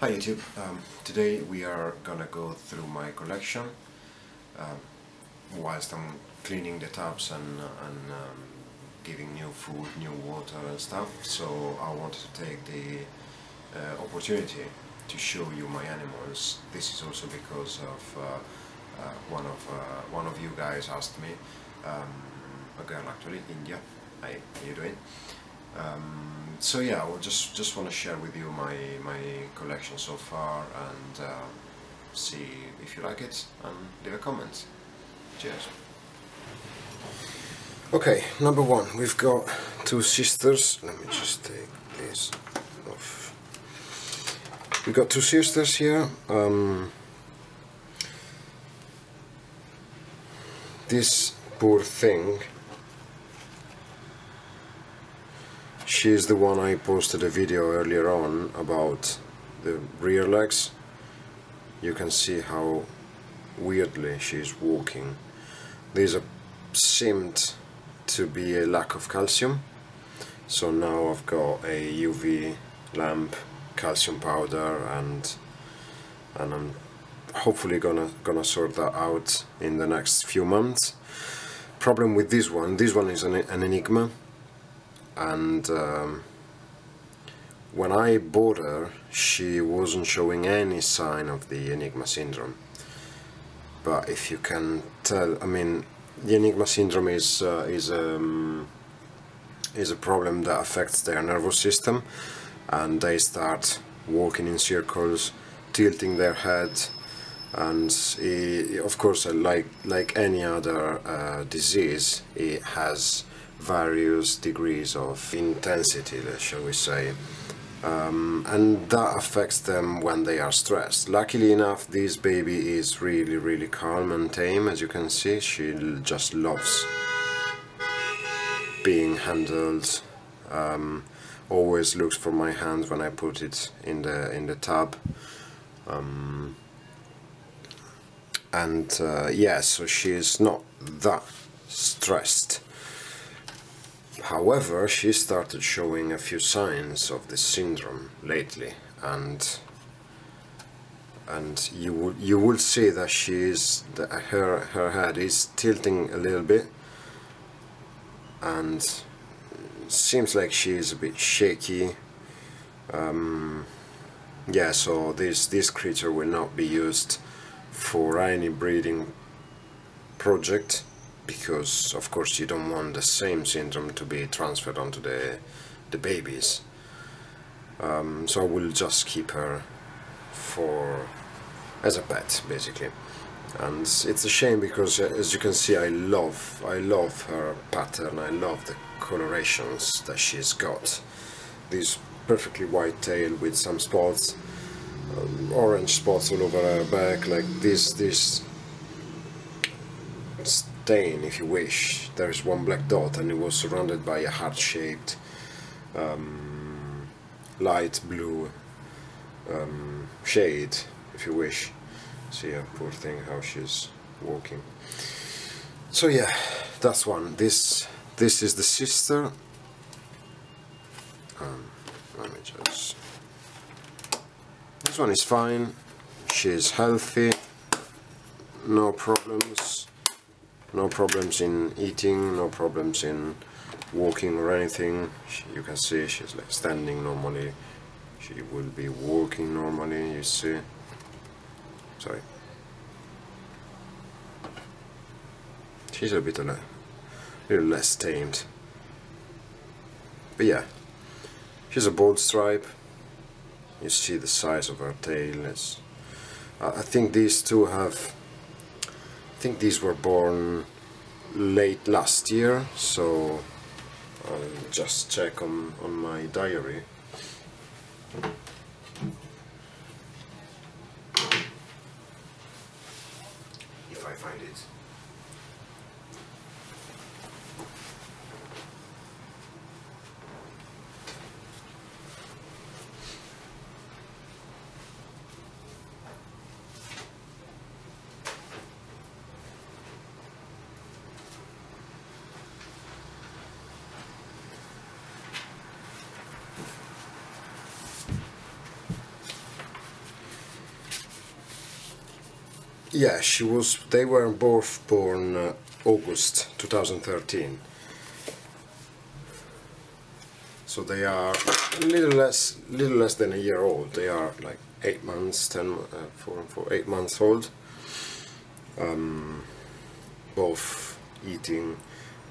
Hi YouTube, today we are gonna go through my collection whilst I'm cleaning the tubs and giving new food, new water and stuff. So I wanted to take the opportunity to show you my animals. This is also because of one of you guys asked me, a girl actually, India. Hi, how you doing? So yeah, I will just want to share with you my collection so far and see if you like it and leave a comment. Cheers. Okay, number one, we've got two sisters. Let me just take this off. We've got two sisters here. This poor thing, she's the one I posted a video earlier on about the rear legs. You can see how weirdly she's walking. These seemed to be a lack of calcium, so now I've got a UV lamp, calcium powder, and I'm hopefully gonna sort that out in the next few months. Problem with this one is an enigma. And when I bought her, she wasn't showing any sign of the Enigma syndrome. But if you can tell, I mean, the Enigma syndrome is a problem that affects their nervous system, and they start walking in circles, tilting their head, and of course, like any other disease, it has various degrees of intensity, shall we say, and that affects them when they are stressed. Luckily enough, this baby is really calm and tame. As you can see, she just loves being handled, always looks for my hand when I put it in the tub, yeah, so she's not that stressed. However, she started showing a few signs of this syndrome lately, and you will see that her head is tilting a little bit, and seems like she is a bit shaky. Yeah, so this creature will not be used for any breeding project, because of course you don't want the same syndrome to be transferred onto the babies. So I will just keep her as a pet, basically. And it's a shame because, as you can see, I love her pattern. I love the colorations that she's got. This perfectly white tail with some spots, orange spots all over her back, like this stain, if you wish. There is one black dot, and it was surrounded by a heart-shaped light blue shade, if you wish. See her, poor thing, how she's walking. So yeah, that's one. This is the sister. Let me just... This one is fine. She's healthy. No problems. No problems in eating, no problems in walking or anything. You can see she's like standing normally. She will be walking normally, you see. Sorry. She's a bit a little less tamed. But yeah, she's a bold stripe. You see the size of her tail. I think these two have... I think these were born late last year, so I'll just check on my diary. If I find it. Yeah, they were both born August 2013. So they are a little less than a year old. They are like 8 months, 8 months old. Both eating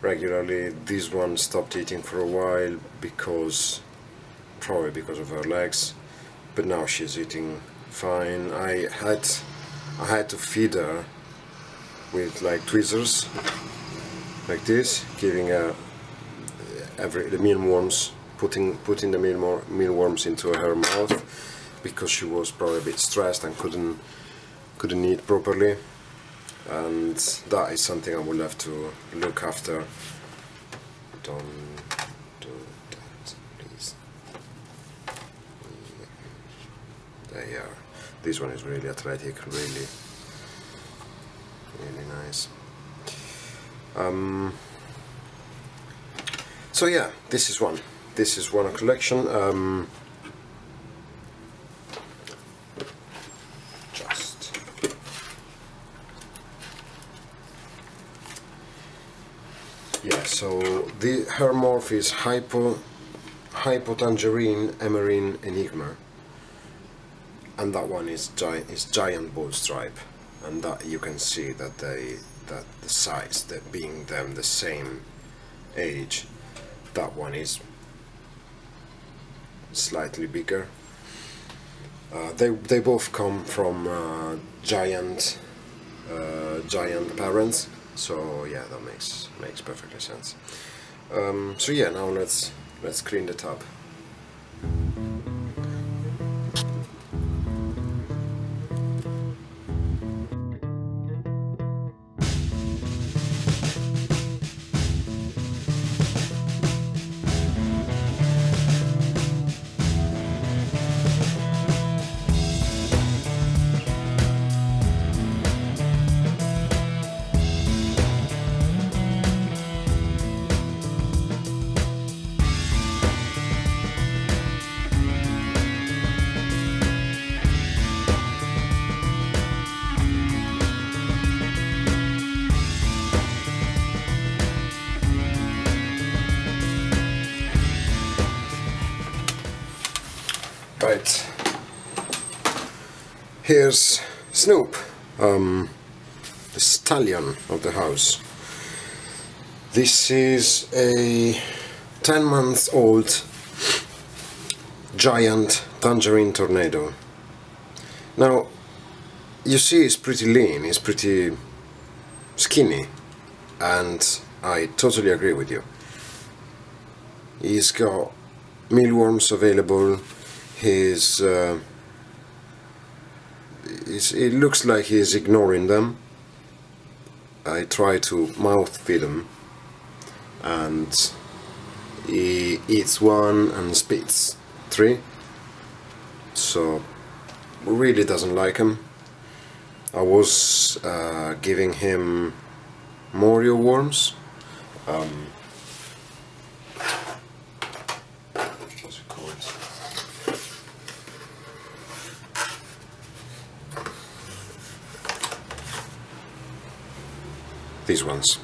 regularly. This one stopped eating for a while probably because of her legs, but now she's eating fine. I had to feed her with like tweezers, like this, giving her the mealworms, putting the mealworms into her mouth, because she was probably a bit stressed and couldn't eat properly, and that is something I will have to look after. Don't do that, please. They are. This one is really athletic, really nice. So yeah, this is one collection. So her morph is Hypotangerine Emerine Enigma, and that one is giant bull stripe, and that you can see that the size, that being them the same age, that one is slightly bigger. They both come from giant parents, so yeah, that makes perfectly sense. So yeah, now let's clean the tub. Right, here's Snoop, the stallion of the house. This is a 10-month-old giant tangerine tornado. Now, you see he's pretty lean, he's pretty skinny, and I totally agree with you. He's got mealworms available. It looks like he's ignoring them. I try to mouth feed him, and he eats one and spits 3, so really doesn't like him. I was giving him Morio worms. What's it called? These ones.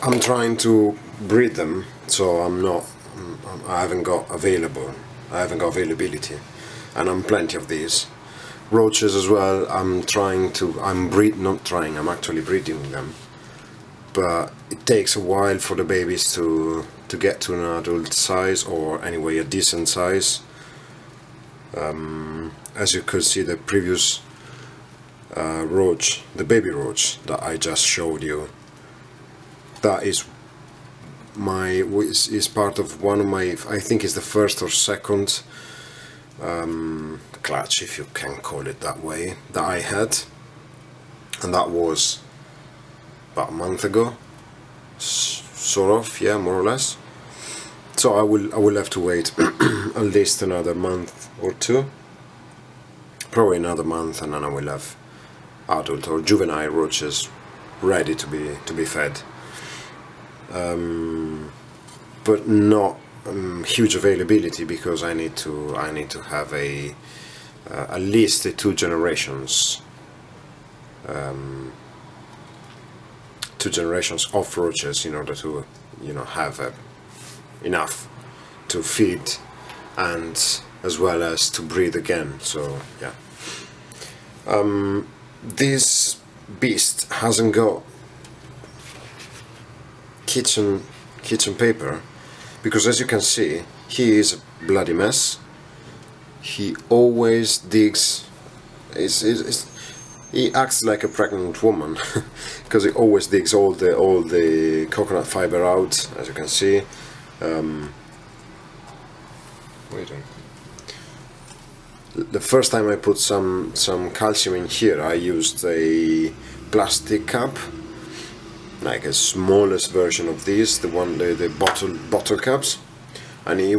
I'm trying to breed them, so I haven't got availability, and I'm plenty of these. Roaches as well, I'm actually breeding them, but it takes a while for the babies to get to an adult size, or anyway a decent size. As you could see, the previous roach, the baby roach that I just showed you, that is part of one of my, I think it's the first or second clutch, if you can call it that way, that I had, and that was about a month ago, sort of, yeah, more or less. So I will have to wait at least another month or two, probably another month, and then I will have adult or juvenile roaches ready to be fed. but not huge availability, because I need to have at least 2 generations of roaches in order to, you know, have enough to feed and as well as to breed again. So yeah, this beast hasn't got kitchen paper, because as you can see, he is a bloody mess. He always digs. He acts like a pregnant woman because he always digs all the coconut fiber out, as you can see. The first time I put some calcium in here, I used a plastic cup, like a smallest version of this, the bottle cups, and he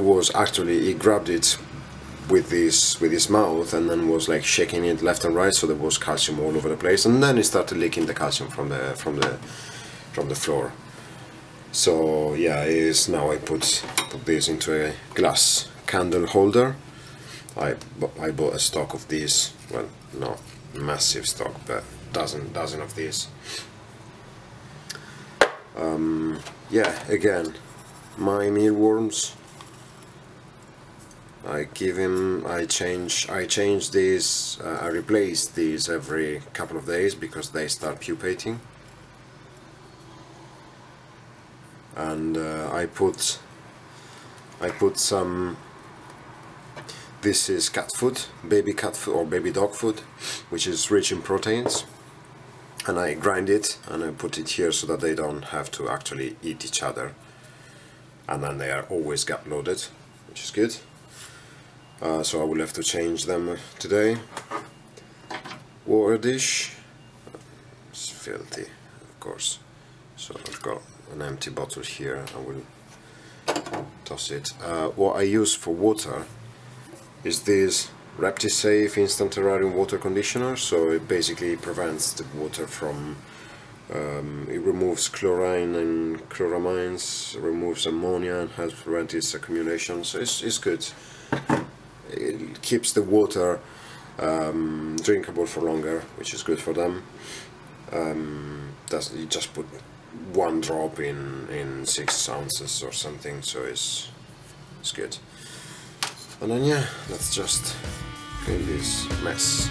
grabbed it with his mouth and then was like shaking it left and right, so there was calcium all over the place, and then he started leaking the calcium from the floor. So yeah, now I put this into a glass candle holder. I bought a stock of these, well, not massive stock, but dozen of these. Yeah, again, my mealworms, I change these, I replace these every couple of days because they start pupating. And I put some, this is cat food, baby cat food or baby dog food, which is rich in proteins, and I grind it and I put it here so that they don't have to actually eat each other, and then they are always gut loaded, which is good. So I will have to change them today. Water dish, it's filthy, of course, so I've got an empty bottle here. I will toss it. What I use for water is this Reptile instant terrarium water conditioner. So it basically prevents the water from it removes chlorine and chloramines, removes ammonia, and helps prevent its accumulation. So it's good. It keeps the water drinkable for longer, which is good for them. You just put 1 drop in 6 ounces or something, so it's good. And then yeah, let's just clean this mess.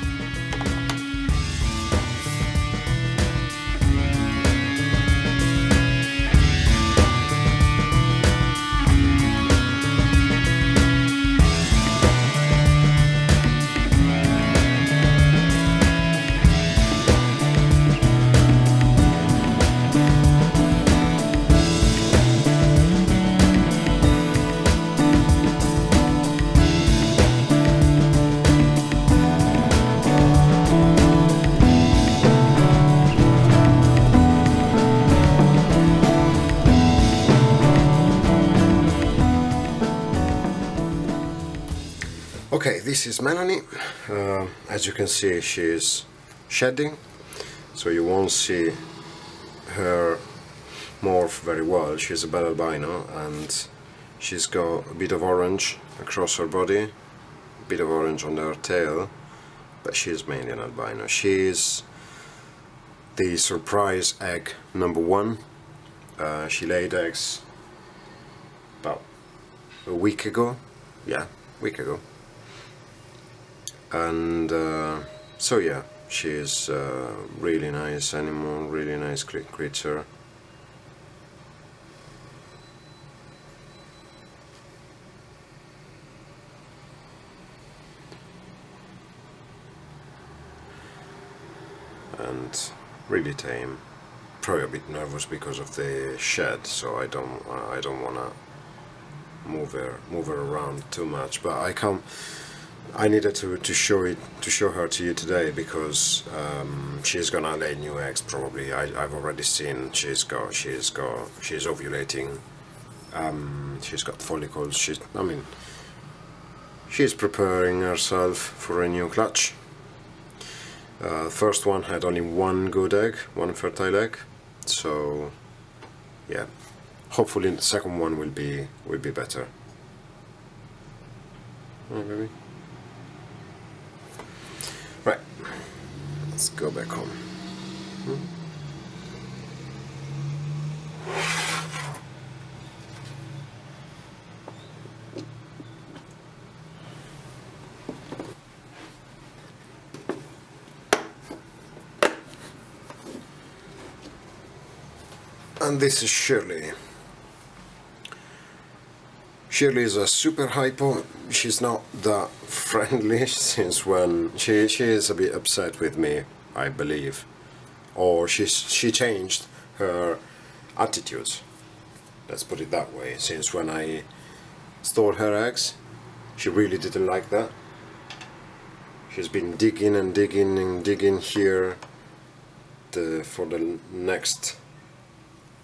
Okay, this is Melanie. As you can see, she is shedding, so you won't see her morph very well. She's a bad albino, and she's got a bit of orange across her body, a bit of orange on her tail, but she's mainly an albino. She's the surprise egg number 1. She laid eggs about a week ago. Yeah, a week ago. And so yeah, she's a really nice animal, really nice creature. And really tame. Probably a bit nervous because of the shed, so I don't wanna move her around too much. But I needed to show her to you today because she's gonna lay new eggs probably. I've already seen she's ovulating. She's got follicles. She's preparing herself for a new clutch. First one had only 1 good egg, 1 fertile egg. So yeah, hopefully the second one will be better. Oh, baby. Right, let's go back home. And this is Shirley. Shirley is a super hypo. She's not that friendly since when she is a bit upset with me, I believe, or she changed her attitudes. Let's put it that way. Since when I stole her eggs, she really didn't like that. She's been digging and digging and digging here for the next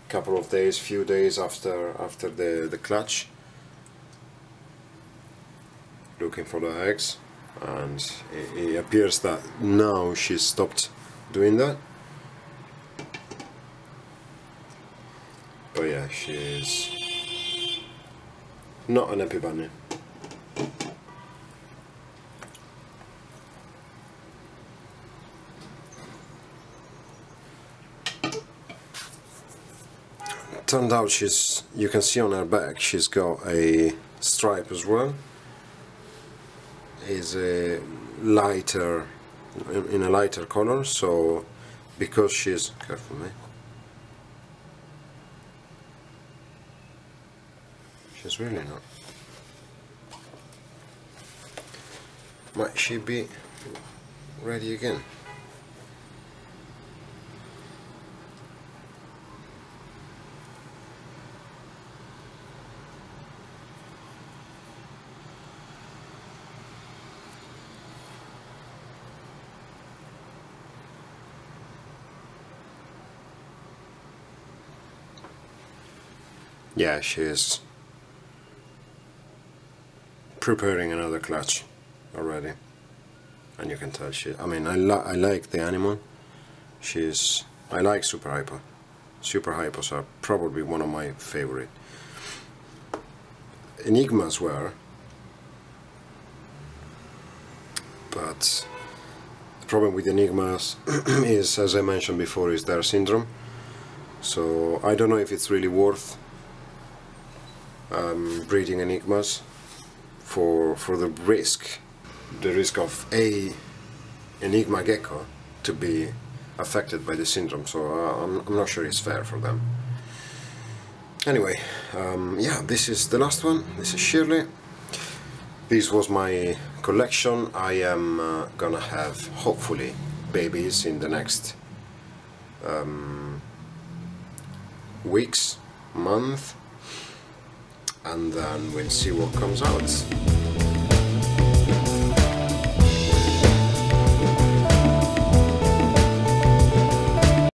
couple of days, few days after the clutch, looking for the eggs, and it appears that now she's stopped doing that. But yeah, she's not an happy bunny. Turned out you can see on her back she's got a stripe as well. Is a lighter, in a lighter color, so because she's, careful mate, she's really not. Might she be ready again? Yeah, she is preparing another clutch already, and you can tell I mean, I like the animal. I like super hypo. Super hypos are probably one of my favorite. Enigmas were, but the problem with enigmas is, as I mentioned before, is their syndrome. So I don't know if it's really worth breeding enigmas for the risk of a enigma gecko to be affected by the syndrome. So I'm not sure it's fair for them. Anyway, yeah, this is the last one. This is Shirley. This was my collection. I am gonna have hopefully babies in the next weeks, month, and then we'll see what comes out.